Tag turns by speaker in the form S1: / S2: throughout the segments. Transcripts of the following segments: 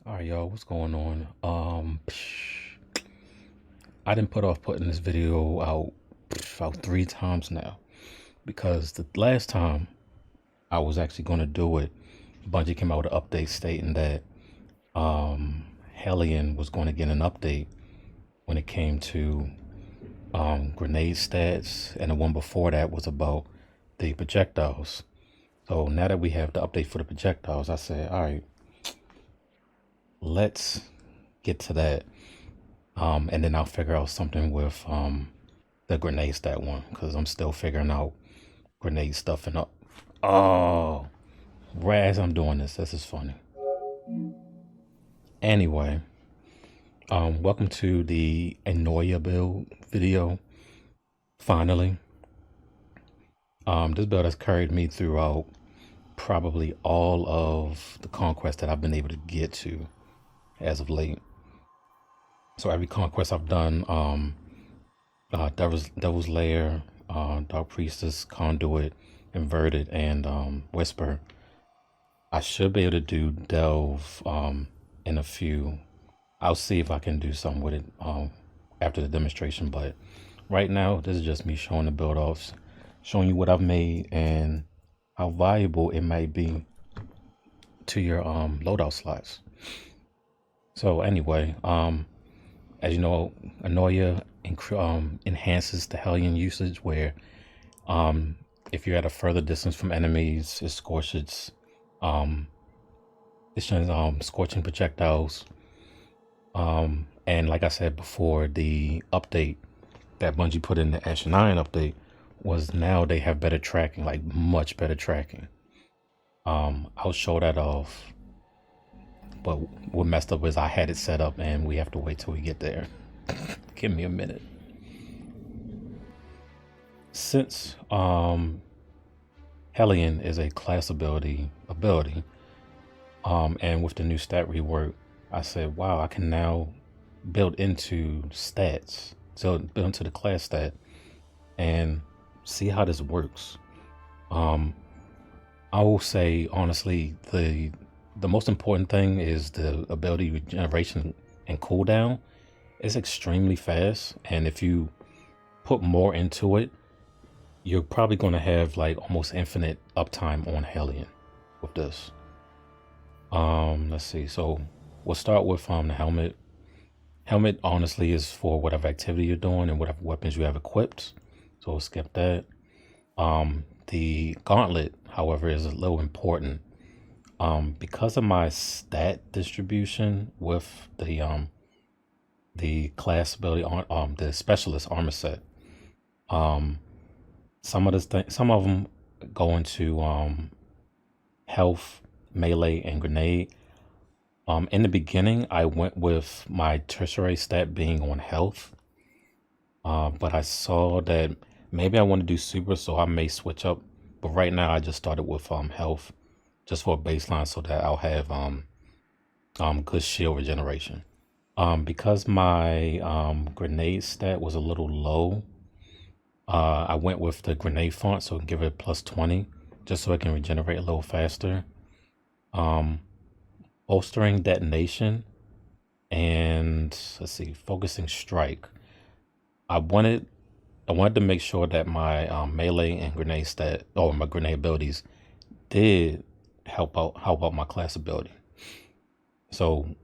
S1: All right, y'all, what's going on? I didn't put off putting this video out about 3 times now because the last time I was actually going to do it, Bungie came out with an update stating that Hellion was going to get an update when it came to grenade stats, and the one before that was about the projectiles. So now that we have the update for the projectiles, I said, all right, let's get to that. And then I'll figure out something with the grenade stat one because I'm still figuring out grenade stuff and up. Oh, right as I'm doing this is funny. Anyway, welcome to the Eunoia Build video. Finally, this build has carried me throughout probably all of the conquest that I've been able to get to as of late. So every conquest I've done, Devil's Lair, Dark Priestess, Conduit, Inverted, and Whisper. I should be able to do Delve in a few. I'll see if I can do something with it after the demonstration, but right now this is just me showing the build offs, showing you what I've made and how valuable it might be to your loadout slots. So anyway, as you know, Eunoia enhances the Hellion usage where if you're at a further distance from enemies, it scorches scorching projectiles. And like I said before, the update that Bungie put in the Ash and Iron update was now they have better tracking, like much better tracking. I'll show that off. But what messed up is I had it set up and we have to wait till we get there. Give me a minute. Since Hellion is a class ability, and with the new stat rework, I said, wow, I can now build into stats. So build into the class stat and see how this works. I will say honestly, the most important thing is the ability regeneration and cooldown. It's extremely fast, and if you put more into it, you're probably going to have like almost infinite uptime on Hellion with this. Let's see. So we'll start with the helmet. Helmet honestly is for whatever activity you're doing and whatever weapons you have equipped. So we'll skip that. The gauntlet, however, is a little important. Because of my stat distribution with the class ability on the specialist armor set, some of them go into health, melee, and grenade. In the beginning, I went with my tertiary stat being on health, but I saw that maybe I want to do super, so I may switch up. But right now, I just started with health, just for a baseline, so that I'll have good shield regeneration. Because my grenade stat was a little low, I went with the grenade font, so I can give it plus 20, just so I can regenerate a little faster. Bolstering detonation, and let's see, focusing strike. I wanted to make sure that my melee and grenade stat, or my grenade abilities, did help out my class ability. So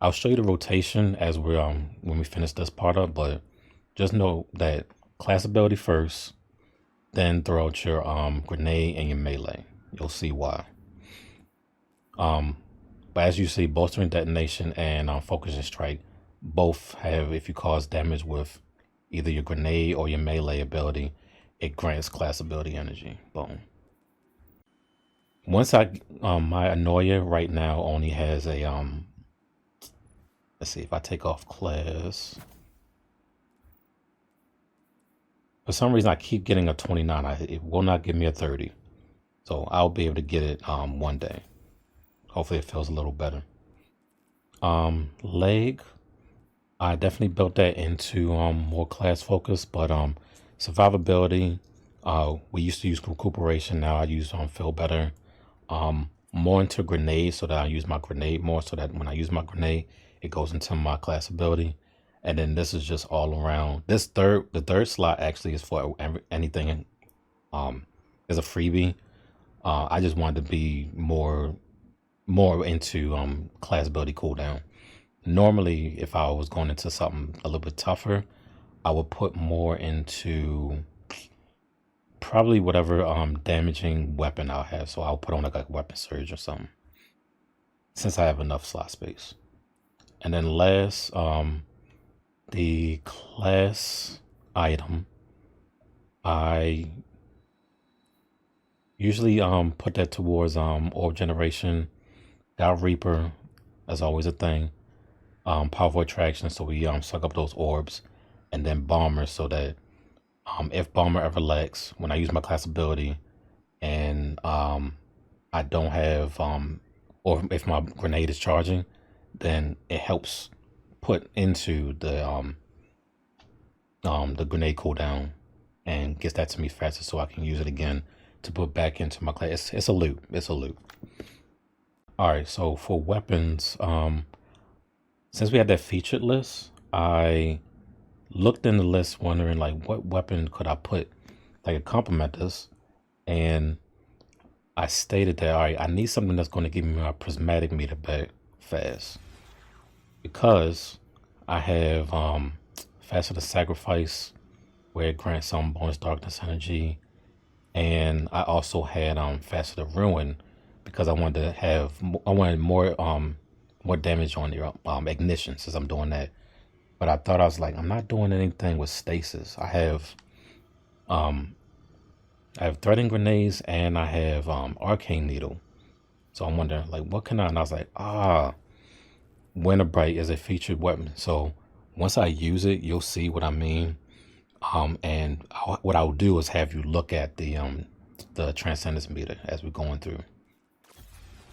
S1: I'll show you the rotation as we're when we finish this part up, but just know that class ability first, then throw out your grenade and your melee. You'll see why. But as you see, bolstering detonation and focusing strike both have, if you cause damage with either your grenade or your melee ability, it grants class ability energy. Boom. Once my Eunoia right now only has a let's see, if I take off class, for some reason I keep getting a 29. It will not give me a 30, so I'll be able to get it one day. Hopefully it feels a little better. Leg, I definitely built that into more class focus, but survivability, we used to use recuperation, now I use feel better. more into grenades so that I use my grenade more, so that when I use my grenade, it goes into my class ability. And then this is just all around. The third slot actually is for anything. Is a freebie. I just wanted to be more into class ability cooldown. Normally, if I was going into something a little bit tougher, I would put more into probably whatever damaging weapon I'll have. So I'll put on like a weapon surge or something, since I have enough slot space. And then last, the class item, I usually put that towards orb generation. God Reaper, as always, a thing. Powerful attraction, so we suck up those orbs. And then Bomber, so that if Bomber ever lacks when I use my class ability, and I don't have or if my grenade is charging, then it helps put into the grenade cooldown and gets that to me faster, so I can use it again to put back into my class. It's a loop. It's a loop. All right. So for weapons, since we had that featured list, I looked in the list wondering like what weapon could I put like a complement this, and I stated that all right, I need something that's going to give me my prismatic meter back fast, because I have faster to sacrifice, where it grants some bonus darkness energy, and I also had faster to ruin, because I wanted to have I wanted more damage on your ignition, since I'm doing that. But I thought, I was like, I'm not doing anything with stasis. I have threading grenades, and I have arcane needle. So I'm wondering like what can I, and I was like, Winter Bright is a featured weapon. So once I use it, you'll see what I mean. And what I'll do is have you look at the transcendence meter as we're going through.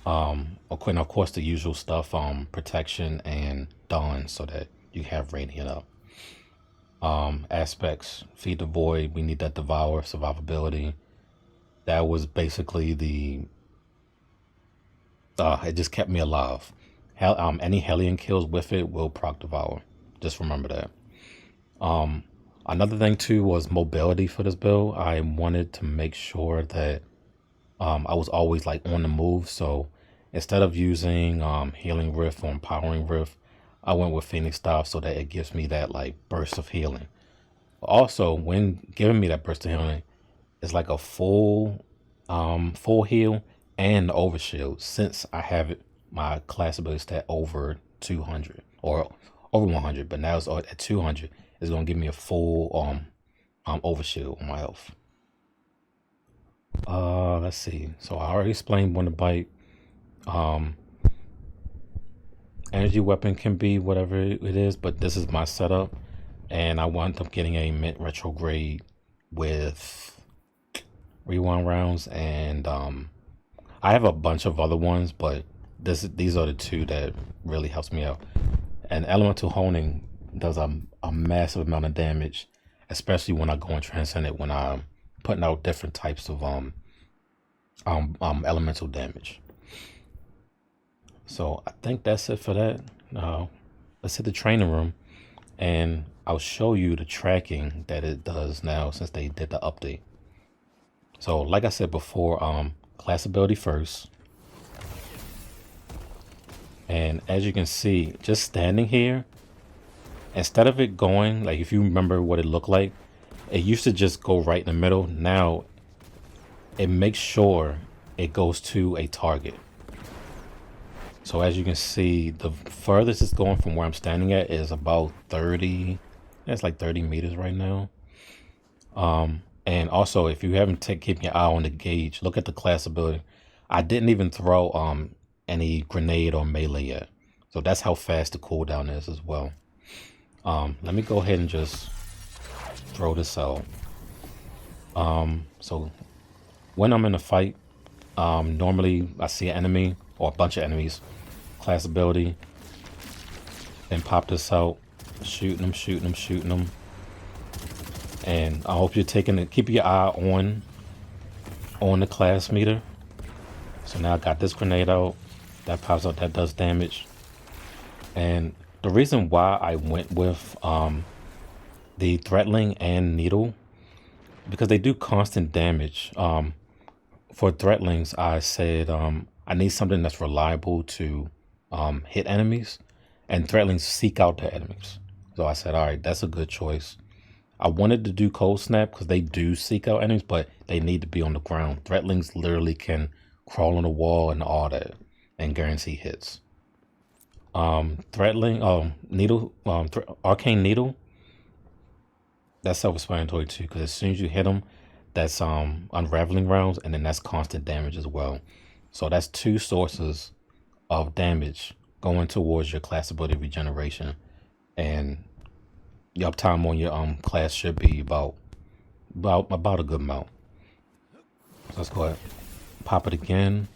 S1: Of course, the usual stuff, protection and dawn, so that you have radiant up. Aspects, feed the void. We need that devour survivability. That was basically the. It just kept me alive. Any Hellion kills with it will proc devour. Just remember that. Another thing too was mobility for this build. I wanted to make sure that I was always like on the move. So instead of using healing rift or empowering rift, I went with Phoenix Dive, so that it gives me that like burst of healing. Also, when giving me that burst of healing, it's like a full heal and overshield, since I have my class ability stat over 200 or over 100, but now it's at 200. It's gonna give me a full overshield on my health. Let's see. So I already explained Wonder Bite. Energy weapon can be whatever it is, but this is my setup, and I wound up getting a mint retrograde with rewind rounds, and I have a bunch of other ones, but these are the two that really helps me out. And elemental honing does a massive amount of damage, especially when I go and transcend it, when I'm putting out different types of elemental damage. So I think that's it for that. Let's hit the training room, and I'll show you the tracking that it does now since they did the update. So like I said before, class ability first. And as you can see, just standing here, instead of it going, like if you remember what it looked like, it used to just go right in the middle. Now it makes sure it goes to a target. So as you can see, the furthest it's going from where I'm standing at is about 30. It's like 30 meters right now. And also, if you haven't keeping your eye on the gauge, look at the class ability. I didn't even throw any grenade or melee yet. So that's how fast the cooldown is as well. Let me go ahead and just throw this out. So when I'm in a fight, normally I see an enemy or a bunch of enemies, class ability, then pop this out, shooting them. And I hope you're taking it, keep your eye on the class meter, So now I got this grenade out. That pops out, that does damage. And the reason why I went with the Threatling and Needle, because they do constant damage. For Threatlings, I said I need something that's reliable to hit enemies, and Threatlings seek out their enemies. So I said, all right, that's a good choice. I wanted to do Cold Snap because they do seek out enemies, but they need to be on the ground. Threatlings literally can crawl on the wall and all that and guarantee hits. Threatling, Needle, Arcane Needle, that's self-explanatory too, because as soon as you hit them, that's unraveling rounds, and then that's constant damage as well. So that's two sources of damage going towards your class ability regeneration, and your uptime on your class should be about a good amount. So let's go ahead, pop it again,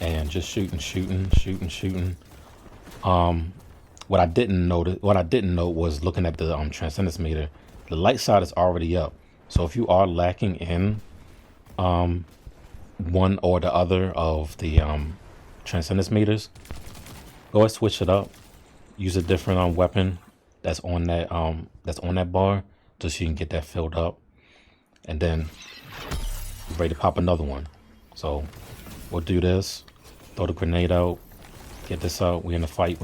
S1: and just shooting. What I didn't know was looking at the transcendence meter. The light side is already up, so if you are lacking in one or the other of the transcendence meters, go ahead, switch it up. Use a different weapon that's on that bar, just so you can get that filled up, and then you're ready to pop another one. So we'll do this. Throw the grenade out. Get this out. We in the fight.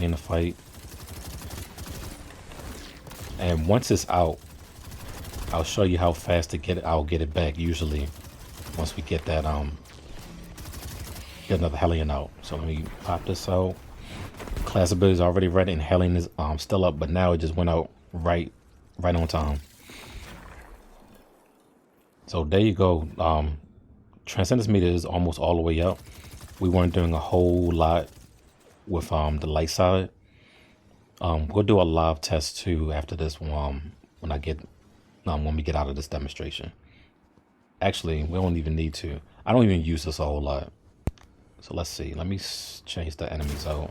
S1: And once it's out, I'll show you how fast to get it. I'll get it back usually once we get that get another Hellion out. So let me pop this out. Class ability is already ready, and Hellion is still up, but now it just went out right on time. So there you go. Transcendence meter is almost all the way up. We weren't doing a whole lot with the light side. We'll do a live test too after this one when we get out of this demonstration. Actually, we don't even need to. I don't even use this a whole lot. So let's see. Let me change the enemies out.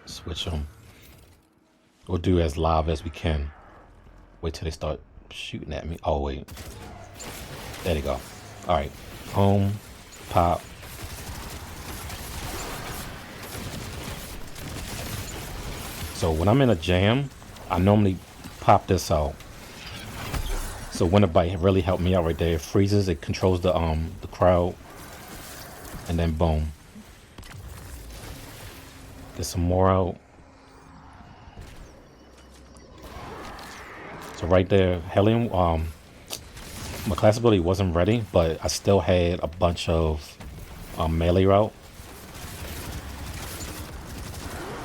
S1: Switch them. We'll do as live as we can. Wait till they start shooting at me. Oh, wait. There they go. All right. Home. Pop. So when I'm in a jam, I normally pop this out. So Winter Bite really helped me out right there. It freezes, it controls the crowd, and then boom. Get some more out. So right there, Hellion, my class ability wasn't ready, but I still had a bunch of melee route.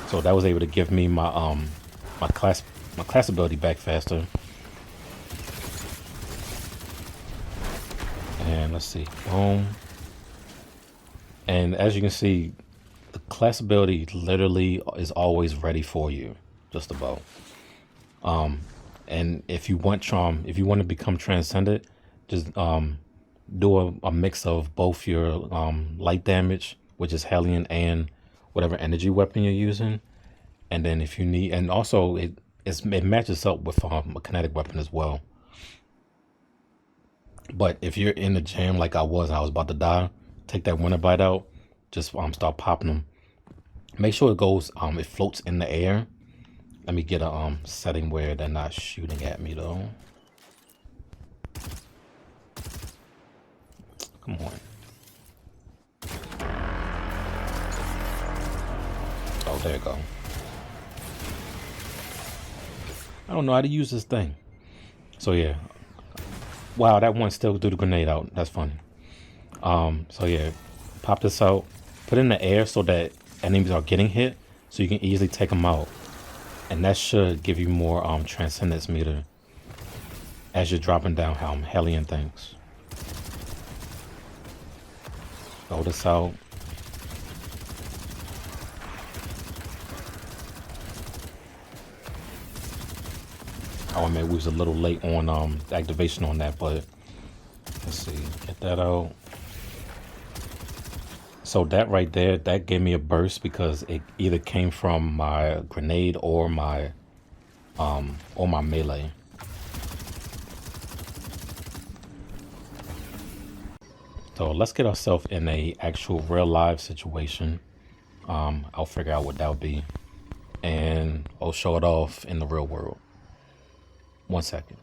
S1: So that was able to give me my my class ability back faster. And let's see, boom. And as you can see, the class ability literally is always ready for you, just about. And if you want to become transcended, just do a mix of both your light damage, which is Hellion, and whatever energy weapon you're using. And then if you need, and also it matches up with a kinetic weapon as well. But if you're in the jam like I was about to die, take that Winter Bite out, just start popping them. Make sure it floats in the air. Let me get a setting where they're not shooting at me though. Come on. Oh, there you go. I don't know how to use this thing. So yeah. Wow, that one still do the grenade out. That's funny. So yeah, pop this out, put it in the air so that enemies are getting hit, so you can easily take them out. And that should give you more transcendence meter as you're dropping down Hellion things. Throw this out. Oh, I mean, we was a little late on activation on that, but let's see, get that out. So that right there, that gave me a burst because it either came from my grenade or my melee. So let's get ourselves in a actual real live situation. I'll figure out what that would be, and I'll show it off in the real world. 1 second.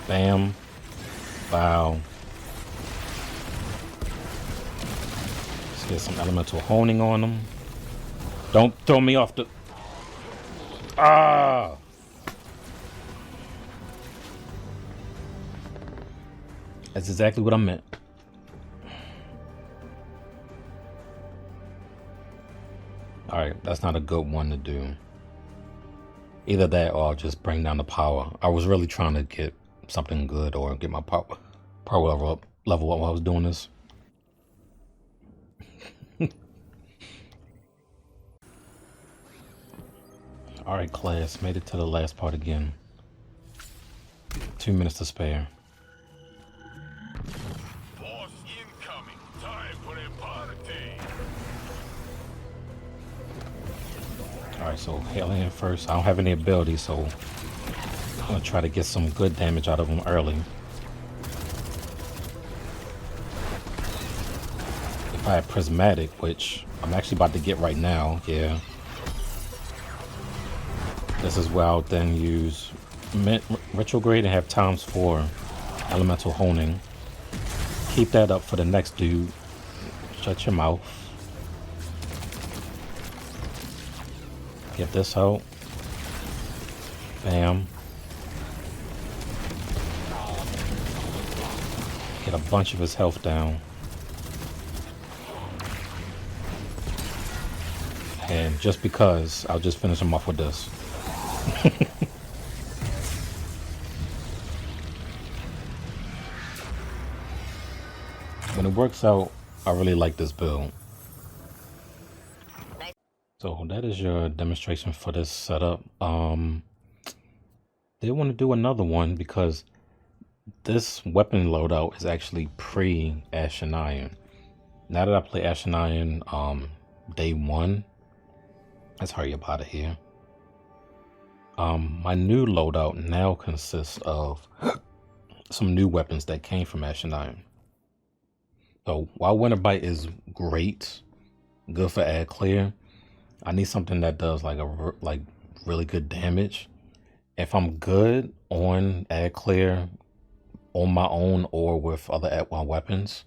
S1: Bam. Wow. Let's get some elemental honing on them. Don't throw me off the... Ah! That's exactly what I meant. Alright, that's not a good one to do. Either that or I'll just bring down the power. I was really trying to get something good or get my power level up while I was doing this. Alright, class, made it to the last part again. 2 minutes to spare.
S2: Force incoming. Time for a party.
S1: Alright, so hailing in first. I don't have any ability, so I'm gonna try to get some good damage out of them early. If I had prismatic, which I'm actually about to get right now, yeah. This is where I'll then use retrograde and have ×4 elemental honing. Keep that up for the next dude. Shut your mouth. Get this out. Bam. Get a bunch of his health down. And just because, I'll just finish him off with this. When it works out, I really like this build. So that is your demonstration for this setup. They want to do another one because this weapon loadout is actually pre-Ash and Iron. Now that I play Ash and Iron day 1, let's hurry up out of here. My new loadout now consists of some new weapons that came from Ash and Iron. So while Winterbite is great, good for ad clear, I need something that does like really good damage. If I'm good on ad clear on my own or with other ad one weapons,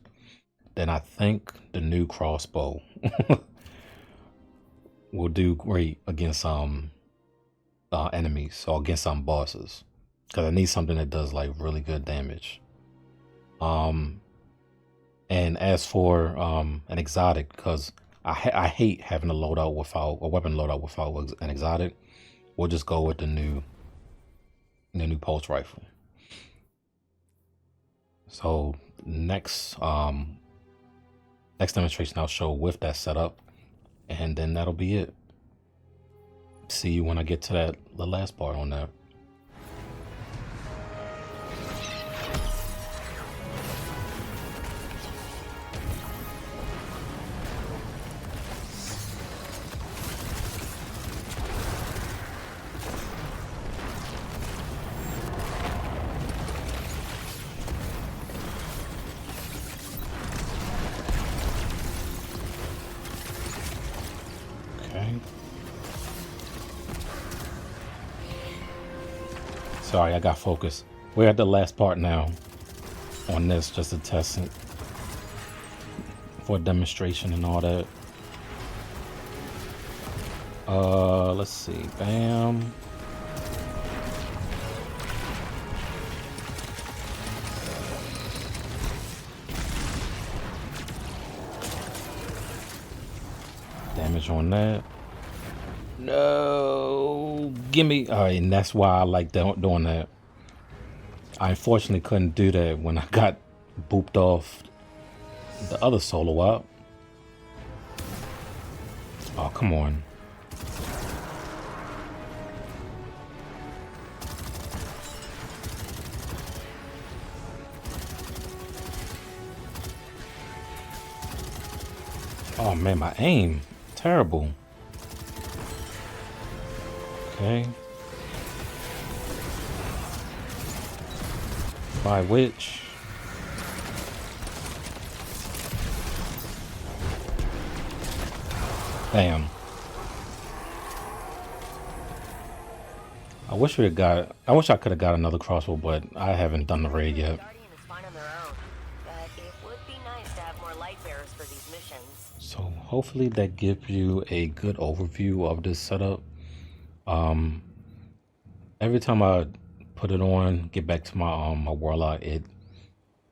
S1: then I think the new crossbow will do great against enemies or against some bosses, because I need something that does like really good damage. And as for an exotic, because I hate having a loadout without a weapon loadout without an exotic, we'll just go with the new pulse rifle. So next demonstration I'll show with that setup, and then that'll be it. See you when I get to the last part on that. Sorry, I got focused. We're at the last part now on this, just to test it for a demonstration and all that. Let's see. Bam. Damage on that. No, gimme. All right, and that's why I like doing that. I unfortunately couldn't do that when I got booped off the other solo up. Oh, come on. Oh man, my aim, terrible. Okay. By which Damn. I wish I could have got another crossbow, but I haven't done the raid yet.
S3: Guardian is fine on their own, but it would be nice to have more light bearers for these missions.
S1: So hopefully that gives you a good overview of this setup. Every time I put it on, get back to my warlock, it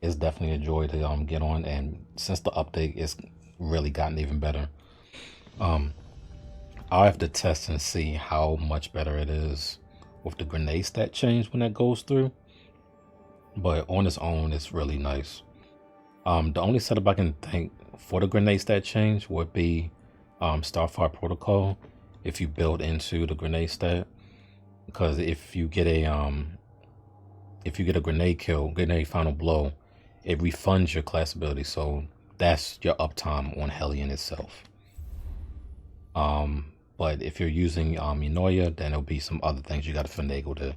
S1: is definitely a joy to get on, and since the update, it's really gotten even better. I'll have to test and see how much better it is with the grenade stat change when that goes through. But on its own, it's really nice. The only setup I can think for the grenade stat change would be Starfire Protocol if you build into the grenade stat. Because if you get a grenade kill, grenade final blow, it refunds your class ability. So that's your uptime on Hellion itself. But if you're using Eunoia, then there'll be some other things you got to finagle to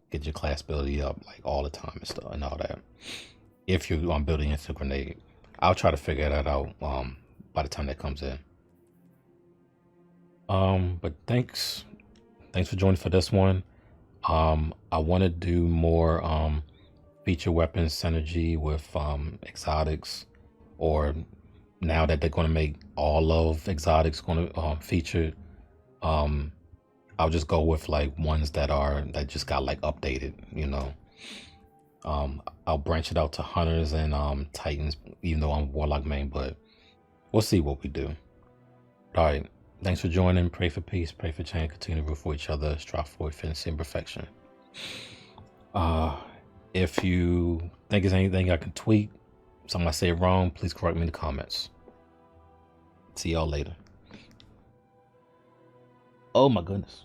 S1: get your class ability up like all the time and stuff and all that. If you're building into grenade, I'll try to figure that out by the time that comes in. But thanks for joining for this one. I want to do more feature weapons synergy with exotics, or now that they're going to make all of exotics going to feature, I'll just go with like ones that just got like updated, you know. I'll branch it out to hunters and titans, even though I'm warlock main, but we'll see what we do. All right, thanks for joining. Pray for peace, pray for change, continue to root for each other, strive for efficiency and perfection. If you think there's anything I can tweak, something I say wrong, please correct me in the comments. See y'all later. Oh my goodness.